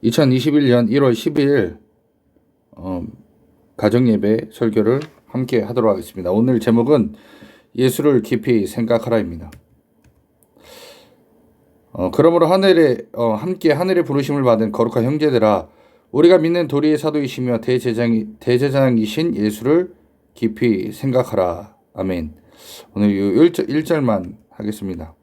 2021년 1월 12일 가정예배 설교를 함께 하도록 하겠습니다. 오늘 제목은 예수를 깊이 생각하라입니다. 그러므로 함께 하늘의 부르심을 받은 거룩한 형제들아, 우리가 믿는 도리의 사도이시며 대제사장이신 예수를 깊이 생각하라. 아멘. 오늘 1절만 하겠습니다.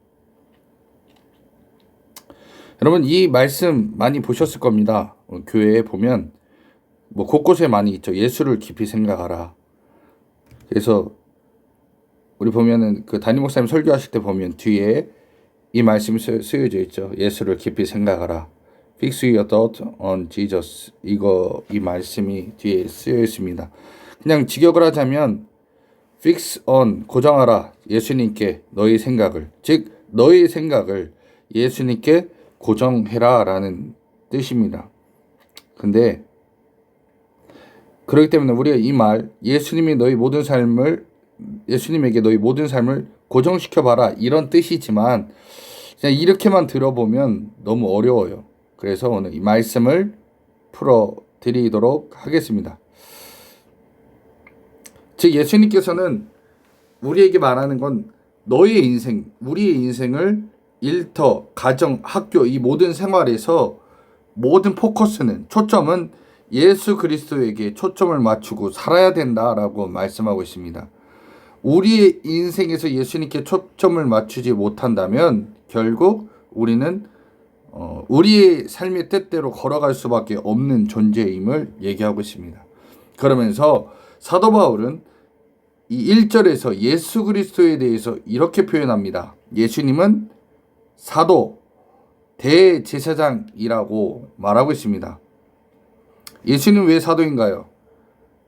여러분, 이 말씀 많이 보셨을 겁니다. 교회에 보면 곳곳에 많이 있죠. 예수를 깊이 생각하라. 그래서 우리 보면은 그 담임 목사님 설교하실 때 보면 뒤에 이 말씀이 쓰여져 있죠. 예수를 깊이 생각하라. Fix your thought on Jesus. 이 말씀이 뒤에 쓰여 있습니다. 그냥 직역을 하자면 fix on, 고정하라. 예수님께 너희 생각을, 즉 너희 생각을 예수님께 고정해라 라는 뜻입니다. 근데 그렇기 때문에 우리가 이 말, 예수님에게 너희 모든 삶을 고정시켜봐라, 이런 뜻이지만 그냥 이렇게만 들어보면 너무 어려워요. 그래서 오늘 이 말씀을 풀어드리도록 하겠습니다. 즉, 예수님께서는 우리에게 말하는 건 너의 인생, 우리의 인생을 일터, 가정, 학교, 이 모든 생활에서 모든 초점은 예수 그리스도에게 초점을 맞추고 살아야 된다라고 말씀하고 있습니다. 우리의 인생에서 예수님께 초점을 맞추지 못한다면 결국 우리는 우리의 삶의 뜻대로 걸어갈 수밖에 없는 존재임을 얘기하고 있습니다. 그러면서 사도 바울은 이 1절에서 예수 그리스도에 대해서 이렇게 표현합니다. 예수님은 사도, 대제사장이라고 말하고 있습니다. 예수님은 왜 사도인가요?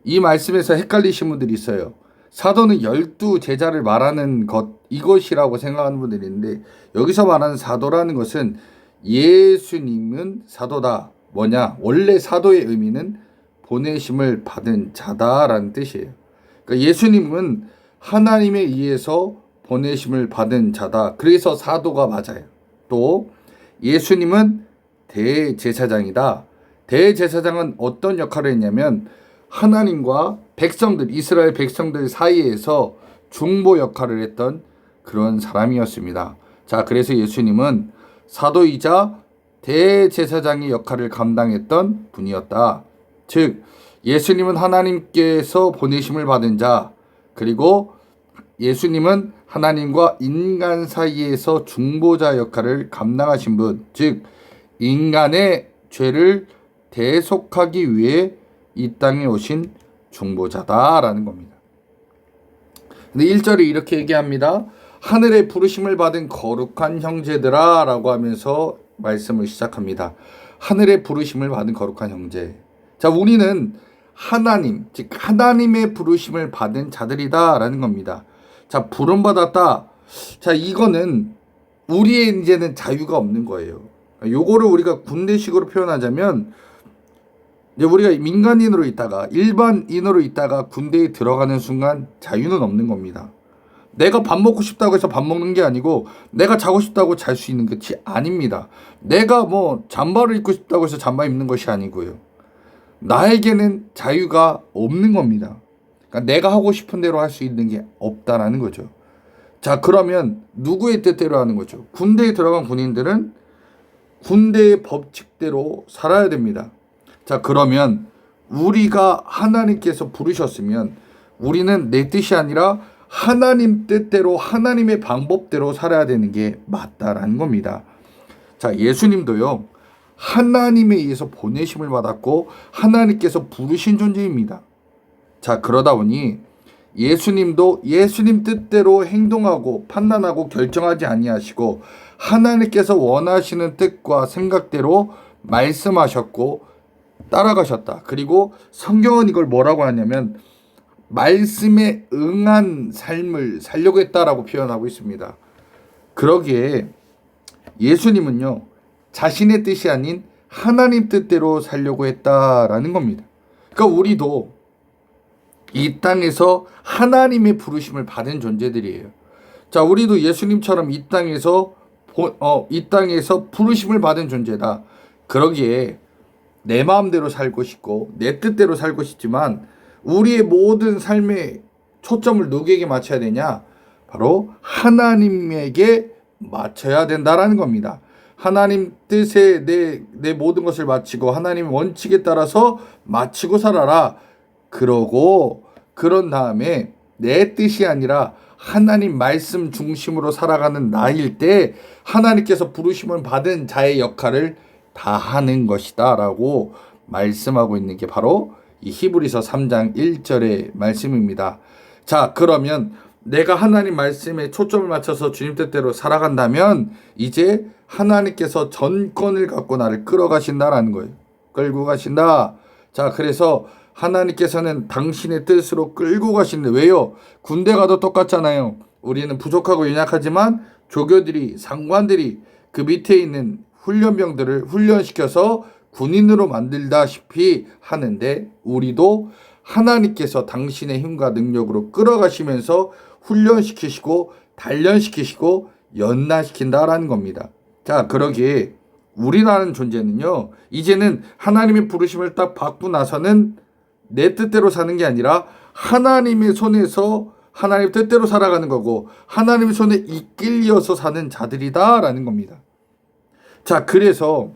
이 말씀에서 헷갈리신 분들이 있어요. 사도는 12제자를 말하는 이것이라고 생각하는 분들이 있는데, 여기서 말하는 사도라는 것은 예수님은 사도다. 뭐냐? 원래 사도의 의미는 보내심을 받은 자다라는 뜻이에요. 그러니까 예수님은 하나님에 의해서 보내심을 받은 자다. 그래서 사도가 맞아요. 또 예수님은 대제사장이다. 대제사장은 어떤 역할을 했냐면 하나님과 이스라엘 백성들 사이에서 중보 역할을 했던 그런 사람이었습니다. 자, 그래서 예수님은 사도이자 대제사장의 역할을 감당했던 분이었다. 즉, 예수님은 하나님께서 보내심을 받은 자, 그리고 예수님은 하나님과 인간 사이에서 중보자 역할을 감당하신 분, 즉 인간의 죄를 대속하기 위해 이 땅에 오신 중보자다라는 겁니다. 근데 1절에 이렇게 얘기합니다. 하늘의 부르심을 받은 거룩한 형제들아 라고 하면서 말씀을 시작합니다. 하늘의 부르심을 받은 거룩한 형제. 자, 우리는 하나님, 즉 하나님의 부르심을 받은 자들이다 라는 겁니다. 자, 부름받았다. 자, 이거는 우리의 이제는 자유가 없는 거예요. 요거를 우리가 군대식으로 표현하자면, 이제 우리가 민간인으로 있다가 일반인으로 있다가 군대에 들어가는 순간 자유는 없는 겁니다. 내가 밥 먹고 싶다고 해서 밥 먹는 게 아니고, 내가 자고 싶다고 잘 수 있는 것이 아닙니다. 내가 잠바를 입고 싶다고 해서 잠바 입는 것이 아니고요. 나에게는 자유가 없는 겁니다. 그러니까 내가 하고 싶은 대로 할 수 있는 게 없다라는 거죠. 자, 그러면 누구의 뜻대로 하는 거죠? 군대에 들어간 군인들은 군대의 법칙대로 살아야 됩니다. 자, 그러면 우리가 하나님께서 부르셨으면 우리는 내 뜻이 아니라 하나님 뜻대로, 하나님의 방법대로 살아야 되는 게 맞다라는 겁니다. 자, 예수님도요, 하나님에 의해서 보내심을 받았고 하나님께서 부르신 존재입니다. 자, 그러다 보니 예수님도 예수님 뜻대로 행동하고 판단하고 결정하지 아니하시고 하나님께서 원하시는 뜻과 생각대로 말씀하셨고 따라가셨다. 그리고 성경은 이걸 뭐라고 하냐면 말씀에 응한 삶을 살려고 했다라고 표현하고 있습니다. 그러기에 예수님은요, 자신의 뜻이 아닌 하나님 뜻대로 살려고 했다라는 겁니다. 그러니까 우리도 이 땅에서 하나님의 부르심을 받은 존재들이에요. 자, 우리도 예수님처럼 이 땅에서 부르심을 받은 존재다. 그러기에 내 마음대로 살고 싶고 내 뜻대로 살고 싶지만 우리의 모든 삶의 초점을 누구에게 맞춰야 되냐? 바로 하나님에게 맞춰야 된다라는 겁니다. 하나님 뜻에 내 모든 것을 마치고 하나님 원칙에 따라서 마치고 살아라. 그런 다음에 내 뜻이 아니라 하나님 말씀 중심으로 살아가는 나일 때 하나님께서 부르심을 받은 자의 역할을 다 하는 것이다 라고 말씀하고 있는 게 바로 이 히브리서 3장 1절의 말씀입니다. 자, 그러면 내가 하나님 말씀에 초점을 맞춰서 주님 뜻대로 살아간다면 이제 하나님께서 전권을 갖고 나를 끌어가신다라는 거예요. 끌고 가신다. 자, 그래서 하나님께서는 당신의 뜻으로 끌고 가시는데 왜요? 군대 가도 똑같잖아요. 우리는 부족하고 연약하지만 조교들이 상관들이 그 밑에 있는 훈련병들을 훈련시켜서 군인으로 만들다시피 하는데 우리도 하나님께서 당신의 힘과 능력으로 끌어가시면서 훈련시키시고 단련시키시고 연나시킨다라는 겁니다. 자, 그러기에 우리라는 존재는요, 이제는 하나님의 부르심을 딱 받고 나서는 내 뜻대로 사는 게 아니라 하나님의 손에서 하나님 뜻대로 살아가는 거고 하나님의 손에 이끌려서 사는 자들이다라는 겁니다. 자, 그래서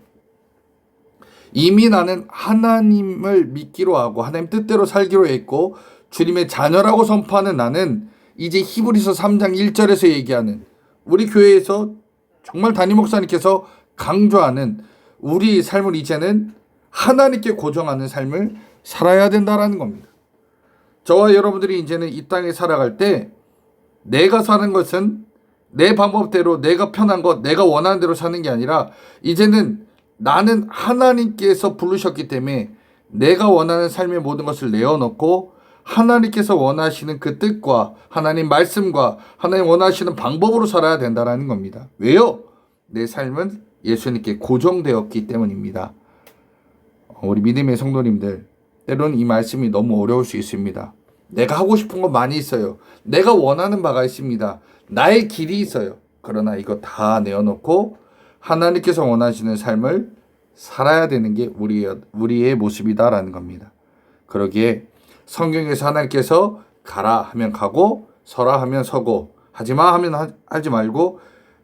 이미 나는 하나님을 믿기로 하고 하나님 뜻대로 살기로 했고 주님의 자녀라고 선포하는 나는 이제 히브리서 3장 1절에서 얘기하는 우리 교회에서 정말 담임 목사님께서 강조하는 우리 삶을 이제는 하나님께 고정하는 삶을 살아야 된다라는 겁니다. 저와 여러분들이 이제는 이 땅에 살아갈 때 내가 사는 것은 내 방법대로 내가 편한 것 내가 원하는 대로 사는 게 아니라 이제는 나는 하나님께서 부르셨기 때문에 내가 원하는 삶의 모든 것을 내어놓고 하나님께서 원하시는 그 뜻과 하나님 말씀과 하나님 원하시는 방법으로 살아야 된다는 겁니다. 왜요? 내 삶은 예수님께 고정되었기 때문입니다. 우리 믿음의 성도님들, 때로는 이 말씀이 너무 어려울 수 있습니다. 내가 하고 싶은 거 많이 있어요. 내가 원하는 바가 있습니다. 나의 길이 있어요. 그러나 이거 다 내어놓고 하나님께서 원하시는 삶을 살아야 되는 게 우리의 모습이다라는 겁니다. 그러기에 성경에서 하나님께서 가라 하면 가고 서라 하면 서고 하지마 하면 하지 말고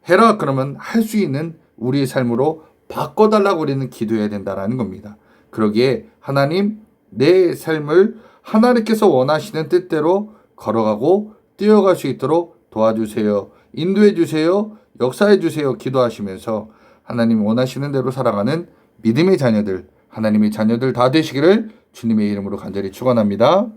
해라 그러면 할 수 있는 우리의 삶으로 바꿔달라고 우리는 기도해야 된다라는 겁니다. 그러기에 하나님 내 삶을 하나님께서 원하시는 뜻대로 걸어가고 뛰어갈 수 있도록 도와주세요. 인도해 주세요. 역사해 주세요. 기도하시면서 하나님 원하시는 대로 살아가는 믿음의 자녀들, 하나님의 자녀들 다 되시기를 주님의 이름으로 간절히 축원합니다.